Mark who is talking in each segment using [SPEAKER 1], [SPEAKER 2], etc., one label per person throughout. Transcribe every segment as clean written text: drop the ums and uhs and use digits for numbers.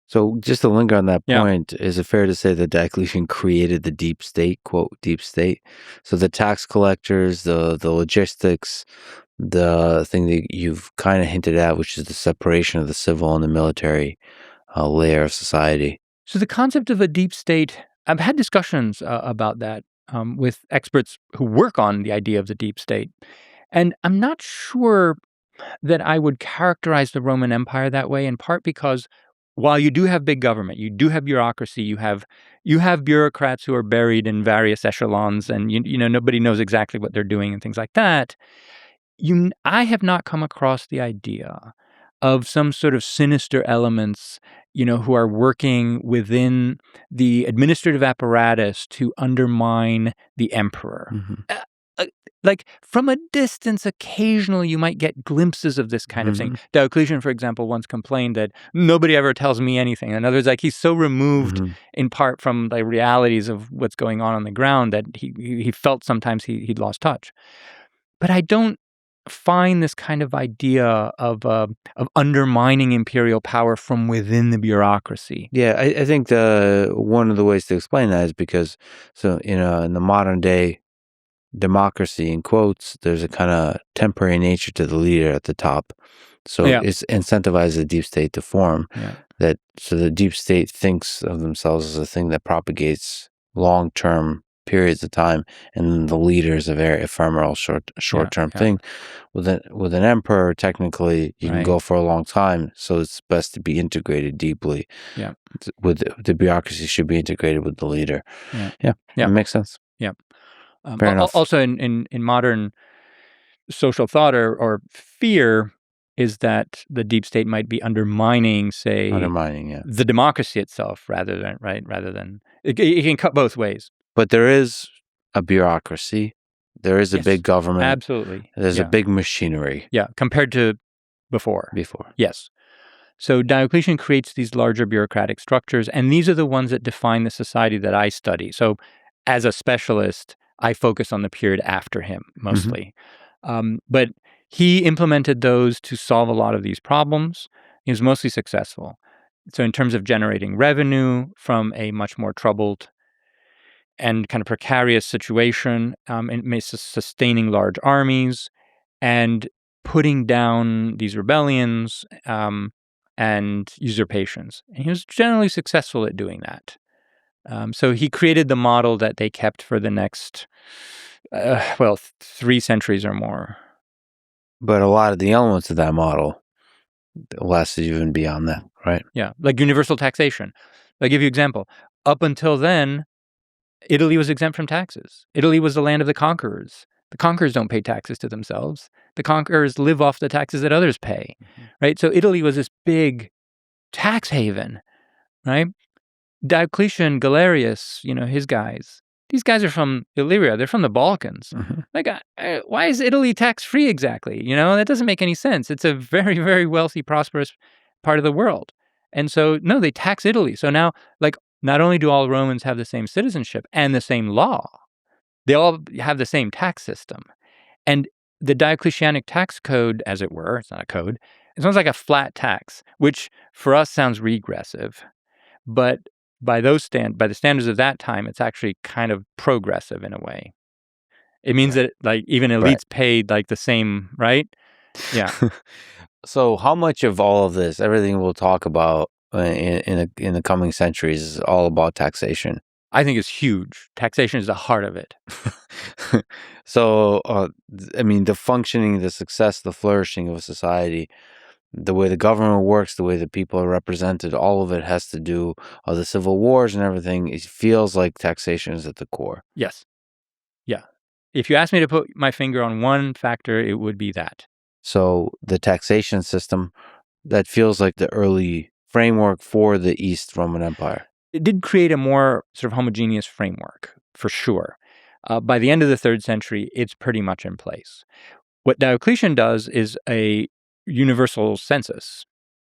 [SPEAKER 1] So just to linger on that
[SPEAKER 2] Yeah.
[SPEAKER 1] point, is it fair to say that Diocletian created the deep state, quote, deep state? So the tax collectors, the logistics, the thing that you've kind of hinted at, which is the separation of the civil and the military layer of society.
[SPEAKER 2] So the concept of a deep state, I've had discussions about that with experts who work on the idea of the deep state. And I'm not sure that I would characterize the Roman Empire that way, in part because while you do have big government, you do have bureaucracy, you have bureaucrats who are buried in various echelons, and nobody knows exactly what they're doing and things like that. I have not come across the idea of some sort of sinister elements, who are working within the administrative apparatus to undermine the emperor.
[SPEAKER 1] Mm-hmm.
[SPEAKER 2] Like from a distance, occasionally you might get glimpses of this kind of thing. Diocletian, for example, once complained that nobody ever tells me anything. In other words, like he's so removed in part from the realities of what's going on the ground that he felt sometimes he'd lost touch. But I don't find this kind of idea of undermining imperial power from within the bureaucracy.
[SPEAKER 1] Yeah, I think one of the ways to explain that is because, in the modern day democracy, in quotes, there's a kind of temporary nature to the leader at the top. So it's incentivized the deep state to form. Yeah. So the deep state thinks of themselves as a thing that propagates long-term periods of time, and then the leader is a very ephemeral, short-term thing. With an emperor, technically, you can go for a long time, so it's best to be integrated deeply.
[SPEAKER 2] Yeah,
[SPEAKER 1] with the bureaucracy should be integrated with the leader. Yeah, it makes sense.
[SPEAKER 2] Yeah.
[SPEAKER 1] Fair enough.
[SPEAKER 2] Also, in modern social thought or fear is that the deep state might be undermining, say, the democracy itself, rather than it can cut both ways.
[SPEAKER 1] But there is a bureaucracy. There is a big government.
[SPEAKER 2] Absolutely.
[SPEAKER 1] There's a big machinery.
[SPEAKER 2] Yeah, compared to before. Yes. So Diocletian creates these larger bureaucratic structures, and these are the ones that define the society that I study. So as a specialist, I focus on the period after him mostly. But he implemented those to solve a lot of these problems. He was mostly successful. So in terms of generating revenue from a much more troubled and kind of precarious situation, sustaining large armies and putting down these rebellions and usurpations. And he was generally successful at doing that. So he created the model that they kept for the next, 3 centuries or more.
[SPEAKER 1] But a lot of the elements of that model lasted even beyond that, right?
[SPEAKER 2] Yeah, like universal taxation. I'll give you an example. Up until then, Italy was exempt from taxes. Italy was the land of the conquerors. The conquerors don't pay taxes to themselves. The conquerors live off the taxes that others pay, right? So Italy was this big tax haven, right? Diocletian, Galerius, his guys. These guys are from Illyria. They're from the Balkans. Like, why is Italy tax-free exactly? That doesn't make any sense. It's a very, very wealthy, prosperous part of the world. And so, no, they tax Italy. So now, not only do all Romans have the same citizenship and the same law, they all have the same tax system. And the Diocletianic tax code, as it were, it's not a code, it sounds like a flat tax, which for us sounds regressive. But by the standards of that time, it's actually kind of progressive in a way. It means that even elites paid the same, right? Yeah.
[SPEAKER 1] So how much of all of this, everything we'll talk about in the coming centuries, is all about taxation?
[SPEAKER 2] I think it's huge. Taxation is the heart of it.
[SPEAKER 1] So, the functioning, the success, the flourishing of a society, the way the government works, the way the people are represented, all of it has to do with the civil wars and everything. It feels like taxation is at the core.
[SPEAKER 2] Yes. Yeah. If you ask me to put my finger on one factor, it would be that.
[SPEAKER 1] So the taxation system, that feels like the early framework for the East Roman Empire.
[SPEAKER 2] It did create a more sort of homogeneous framework, for sure. By the end of the 3rd century, it's pretty much in place. What Diocletian does is a universal census,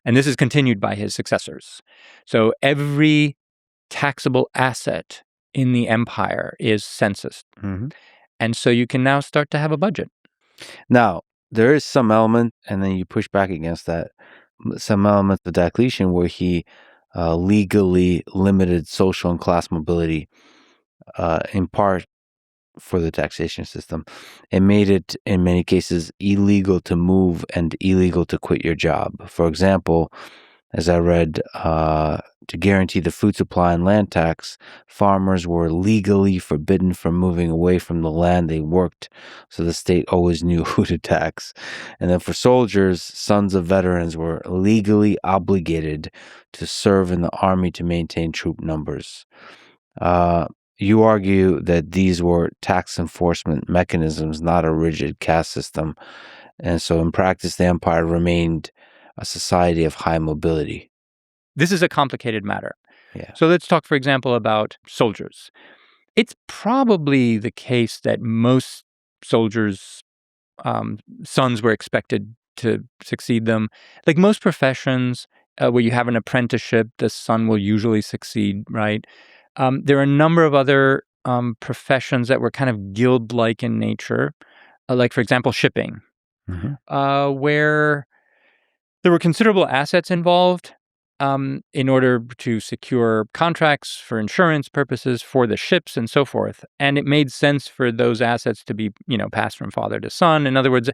[SPEAKER 2] and this is continued by his successors. So every taxable asset in the empire is censused. And so you can now start to have a budget.
[SPEAKER 1] Now, there is some element, and then you push back against that, some element of Diocletian where he legally limited social and class mobility, in part for the taxation system. It made it, in many cases, illegal to move and illegal to quit your job. For example, as I read, to guarantee the food supply and land tax, farmers were legally forbidden from moving away from the land they worked, so the state always knew who to tax. And then for soldiers, sons of veterans were legally obligated to serve in the army to maintain troop numbers. You argue that these were tax enforcement mechanisms, not a rigid caste system. And so in practice, the empire remained a society of high mobility.
[SPEAKER 2] This is a complicated matter.
[SPEAKER 1] Yeah.
[SPEAKER 2] So let's talk, for example, about soldiers. It's probably the case that most soldiers' sons were expected to succeed them. Like most professions where you have an apprenticeship, the son will usually succeed, right? There are a number of other professions that were kind of guild-like in nature, like, for example, shipping, where there were considerable assets involved in order to secure contracts for insurance purposes for the ships and so forth. And it made sense for those assets to be, passed from father to son. In other words,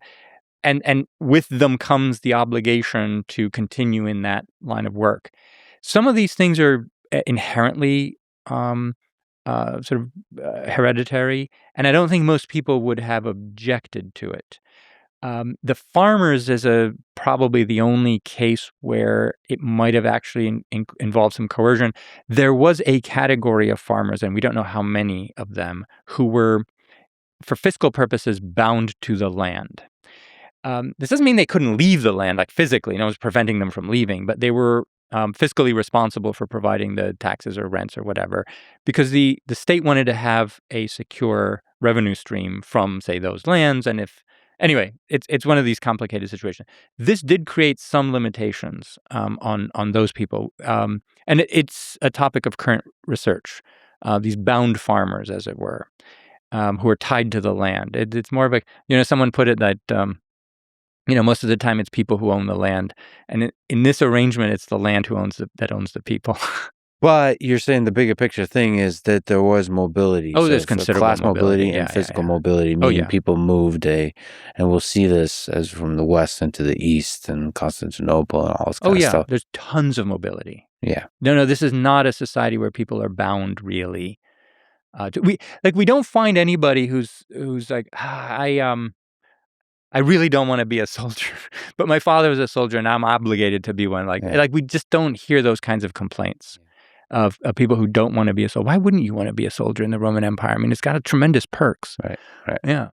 [SPEAKER 2] and with them comes the obligation to continue in that line of work. Some of these things are inherently hereditary, and I don't think most people would have objected to it. The farmers is probably the only case where it might have actually involved some coercion. There was a category of farmers, and we don't know how many of them, who were, for fiscal purposes, bound to the land. This doesn't mean they couldn't leave the land, like physically, no one's preventing them from leaving, but they were fiscally responsible for providing the taxes or rents or whatever, because the state wanted to have a secure revenue stream from, say, those lands. And anyway, it's one of these complicated situations. This did create some limitations on those people, and it's a topic of current research. These bound farmers, as it were, who are tied to the land. It's more of a, someone put it that most of the time it's people who own the land, and in this arrangement, it's the land that owns the people.
[SPEAKER 1] But you're saying the bigger picture thing is that there was mobility.
[SPEAKER 2] Oh, there's considerable
[SPEAKER 1] class mobility and
[SPEAKER 2] yeah,
[SPEAKER 1] physical
[SPEAKER 2] yeah.
[SPEAKER 1] mobility, meaning people moved, and we'll see this as from the west into the east and Constantinople and all this kind of stuff.
[SPEAKER 2] There's tons of mobility.
[SPEAKER 1] Yeah.
[SPEAKER 2] No, this is not a society where people are bound really. We don't find anybody who's like, I really don't want to be a soldier, but my father was a soldier and I'm obligated to be one. Like we just don't hear those kinds of complaints of people who don't want to be a soldier. Why wouldn't you want to be a soldier in the Roman Empire? I mean, it's got tremendous perks.
[SPEAKER 1] Right.
[SPEAKER 2] Yeah.